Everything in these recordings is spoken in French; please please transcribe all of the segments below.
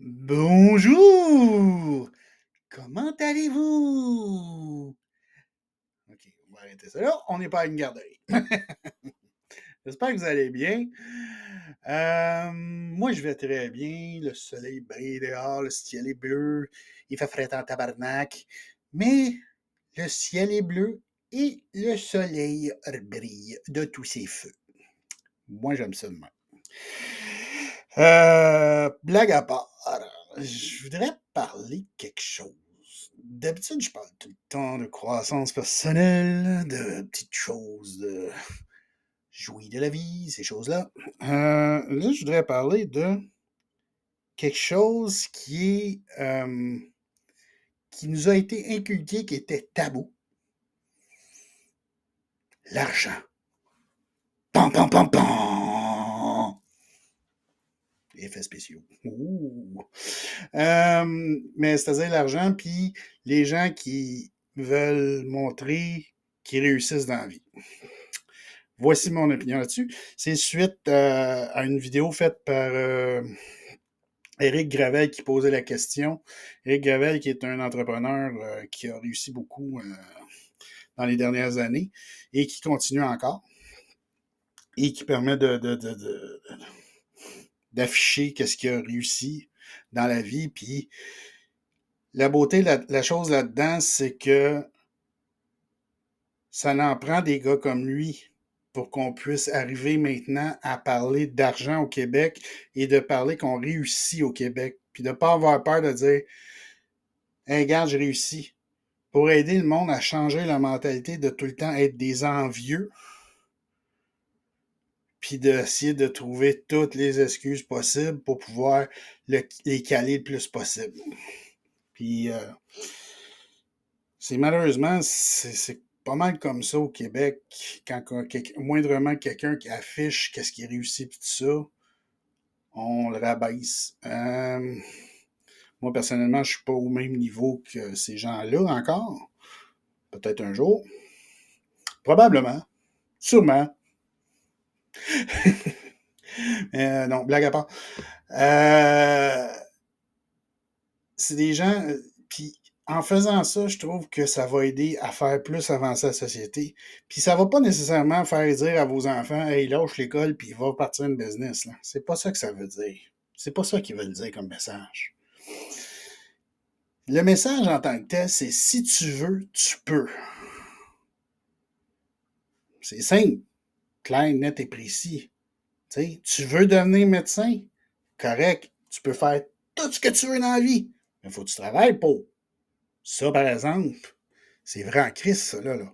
Bonjour! Comment allez-vous? OK, on va arrêter ça là. On n'est pas à une garderie. J'espère que vous allez bien. Moi, je vais très bien. Le soleil brille dehors, le ciel est bleu. Il fait frais en tabarnak. Mais le ciel est bleu et le soleil brille de tous ses feux. Moi, j'aime ça de même. Blague à part, je voudrais parler de quelque chose. D'habitude, je parle tout le temps de croissance personnelle, de petites choses, de jouir de la vie, ces choses-là. Là, je voudrais parler de quelque chose qui nous a été inculqué, qui était tabou. L'argent. Pam, pam, pam, pam! Effets spéciaux. Ouh. Mais c'est-à-dire l'argent, puis les gens qui veulent montrer qu'ils réussissent dans la vie. Voici mon opinion là-dessus. C'est suite à une vidéo faite par Éric Gravel qui posait la question. Éric Gravel, qui est un entrepreneur qui a réussi beaucoup dans les dernières années et qui continue encore et qui permet d'afficher qu'est-ce qu'il a réussi dans la vie. Puis la beauté, la chose là-dedans, c'est que ça en prend des gars comme lui pour qu'on puisse arriver maintenant à parler d'argent au Québec et de parler qu'on réussit au Québec. Puis de ne pas avoir peur de dire hey, regarde, j'ai réussi. Pour aider le monde à changer la mentalité de tout le temps être des envieux, puis d'essayer de trouver toutes les excuses possibles pour pouvoir les caler le plus possible. Puis malheureusement, c'est pas mal comme ça au Québec, quand moindrement quelqu'un qui affiche qu'est-ce qui réussit puis tout ça, on le rabaisse. Moi, personnellement, je suis pas au même niveau que ces gens-là encore. Peut-être un jour. Probablement. Sûrement. Non, blague à part. C'est des gens. Puis en faisant ça, je trouve que ça va aider à faire plus avancer la société. Puis ça va pas nécessairement faire dire à vos enfants hey, lâche l'école puis va partir une business. Là. C'est pas ça que ça veut dire. C'est pas ça qu'ils veulent dire comme message. Le message en tant que tel, c'est si tu veux, tu peux. C'est simple, clair, net et précis. T'sais, tu veux devenir médecin? Correct. Tu peux faire tout ce que tu veux dans la vie. Mais il faut que tu travailles pour. Ça, par exemple, c'est vrai en crise, ça, là.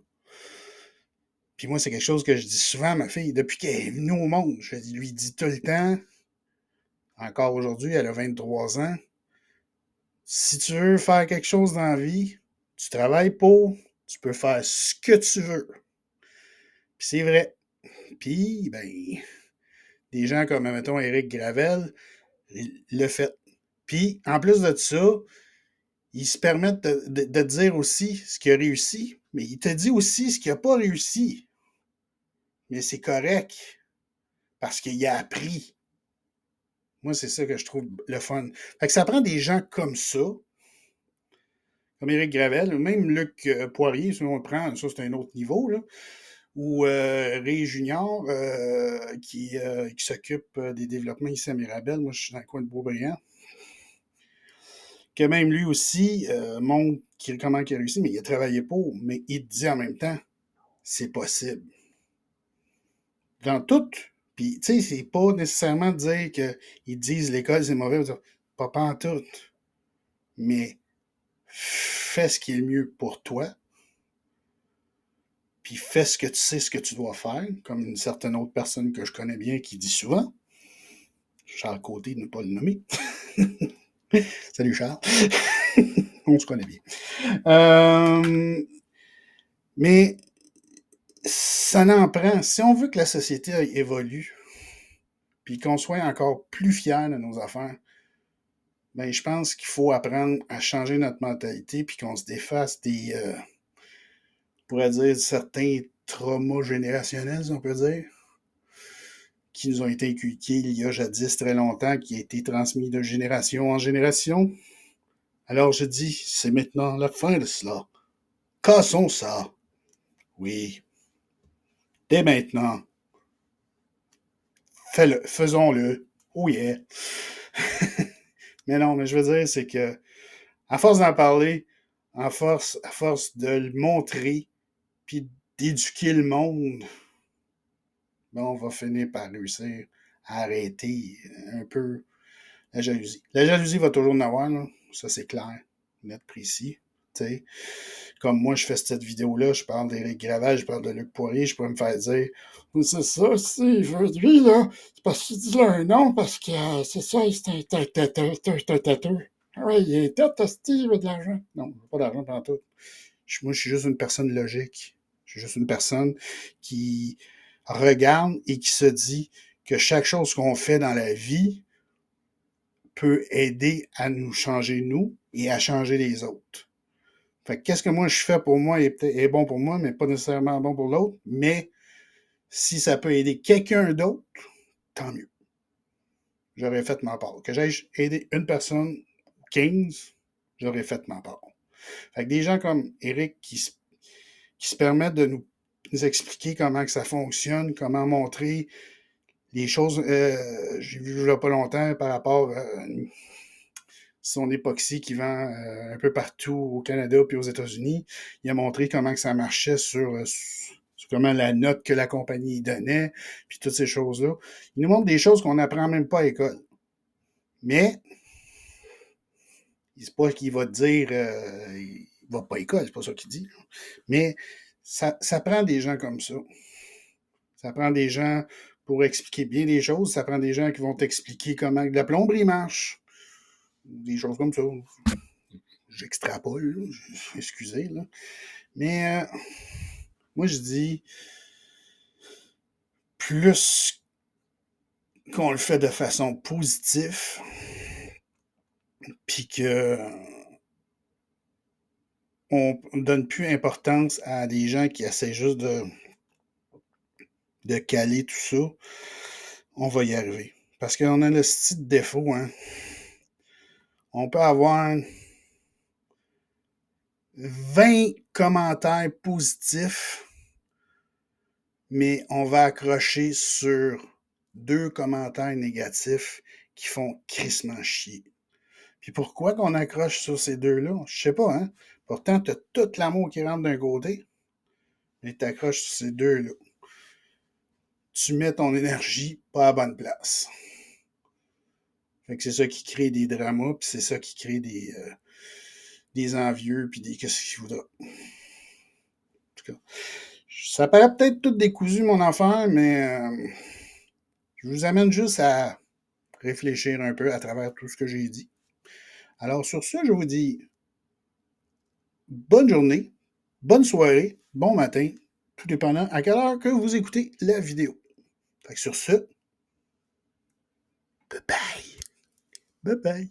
Puis moi, c'est quelque chose que je dis souvent à ma fille. Depuis qu'elle est venue au monde, je lui dis tout le temps, encore aujourd'hui, elle a 23 ans, si tu veux faire quelque chose dans la vie, tu travailles pour, tu peux faire ce que tu veux. Puis c'est vrai. Puis, ben, des gens comme, mettons, Éric Gravel, le fait. Puis, en plus de ça, il se permet de dire aussi ce qu'il a réussi, mais il te dit aussi ce qu'il n'a pas réussi. Mais c'est correct, parce qu'il a appris. Moi, c'est ça que je trouve le fun. Fait que ça prend des gens comme ça, comme Éric Gravel, ou même Luc Poirier, si on le prend, ça c'est un autre niveau, là, ou Ray Junior, qui s'occupe des développements ici à Mirabel. Moi, je suis dans le coin de Beaubriand. Que même lui aussi montre comment il a réussi, mais il a travaillé pour, mais il te dit en même temps, c'est possible. Dans tout, puis tu sais, c'est pas nécessairement de dire qu'ils disent l'école c'est mauvais, pas en tout, mais fais ce qui est le mieux pour toi, puis fais ce que tu sais ce que tu dois faire, comme une certaine autre personne que je connais bien qui dit souvent, Charles Côté, de ne pas le nommer. Salut Charles. On se connaît bien. Mais ça n'en prend. Si on veut que la société évolue, puis qu'on soit encore plus fiers de nos affaires, ben, je pense qu'il faut apprendre à changer notre mentalité, puis qu'on se défasse on pourrait dire, certains traumas générationnels, si on peut dire. qui nous ont été inculqués il y a jadis très longtemps, qui a été transmis de génération en génération. Alors je dis, c'est maintenant la fin de cela. Cassons ça. Oui, dès maintenant. Faisons-le. Oh yeah. Mais non, mais je veux dire, c'est que, à force d'en parler, à force de le montrer, puis d'éduquer le monde, ben on va finir par réussir à arrêter un peu la jalousie. La jalousie va toujours en avoir, là. Ça c'est clair, net, précis. T'sais. Comme moi, je fais cette vidéo-là, je parle d'Éric Gravel, je parle de Luc Poirier, je pourrais me faire dire c'est ça, si, lui, là, c'est parce qu'il dit là un nom, parce que c'est ça, c'est un têteux. Ah ouais, il est tête, il veut de l'argent. Non, pas d'argent pendant tout. Moi, je suis juste une personne logique. Je suis juste une personne qui regarde et qui se dit que chaque chose qu'on fait dans la vie peut aider à nous changer nous et à changer les autres. Fait que qu'est-ce que moi je fais pour moi est bon pour moi, mais pas nécessairement bon pour l'autre. Mais si ça peut aider quelqu'un d'autre, tant mieux. J'aurais fait ma part. Que j'aille aider une personne, 15, j'aurais fait ma part. Fait que des gens comme Eric qui se permettent de nous expliquer comment que ça fonctionne, comment montrer les choses. J'ai vu il n'y a pas longtemps par rapport à son époxy qui vend un peu partout au Canada puis aux États-Unis. Il a montré comment que ça marchait sur comment la note que la compagnie donnait, puis toutes ces choses-là. Il nous montre des choses qu'on n'apprend même pas à l'école. Mais, c'est pas qu'il va te dire il va pas à l'école, c'est pas ça qu'il dit. Mais ça prend des gens comme ça. Ça prend des gens pour expliquer bien les choses. Ça prend des gens qui vont t'expliquer comment la plomberie marche. Des choses comme ça. J'extrapole, là. Excusez, là. Mais moi, je dis, plus qu'on le fait de façon positive, puis que on donne plus importance à des gens qui essaient juste de caler tout ça, on va y arriver. Parce qu'on a le style de défaut, hein. On peut avoir 20 commentaires positifs, mais on va accrocher sur 2 commentaires négatifs qui font crissement chier. Puis pourquoi qu'on accroche sur ces deux-là? Je sais pas, hein? Pourtant, tu as tout l'amour qui rentre d'un côté, mais tu accroches sur ces deux-là. Tu mets ton énergie pas à la bonne place. Fait que c'est ça qui crée des dramas, puis c'est ça qui crée des envieux, puis des qu'est-ce qu'il voudra. En tout cas, ça paraît peut-être tout décousu, mon affaire, mais je vous amène juste à réfléchir un peu à travers tout ce que j'ai dit. Alors, sur ce, je vous dis bonne journée, bonne soirée, bon matin, tout dépendant à quelle heure que vous écoutez la vidéo. Fait que sur ce, bye bye. Bye bye.